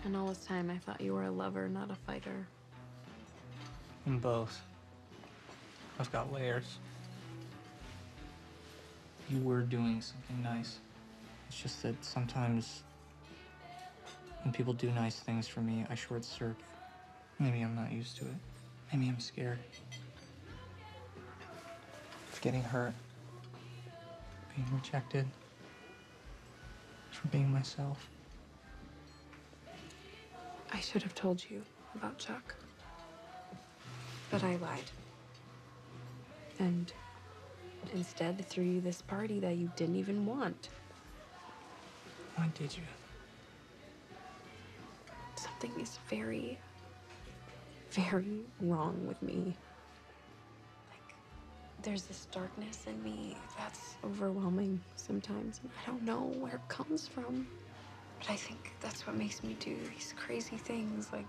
And all this time, I thought you were a lover, not a fighter. I'm both. I've got layers. You were doing something nice. It's just that sometimes when people do nice things for me, I short circuit. Maybe I'm not used to it. Maybe I'm scared of getting hurt, being rejected, for being myself. I should have told you about Chuck. But I lied. And instead threw you this party that you didn't even want. Why did you? Something is very, very wrong with me. Like, there's this darkness in me that's overwhelming sometimes. And I don't know where it comes from. But I think that's what makes me do these crazy things, like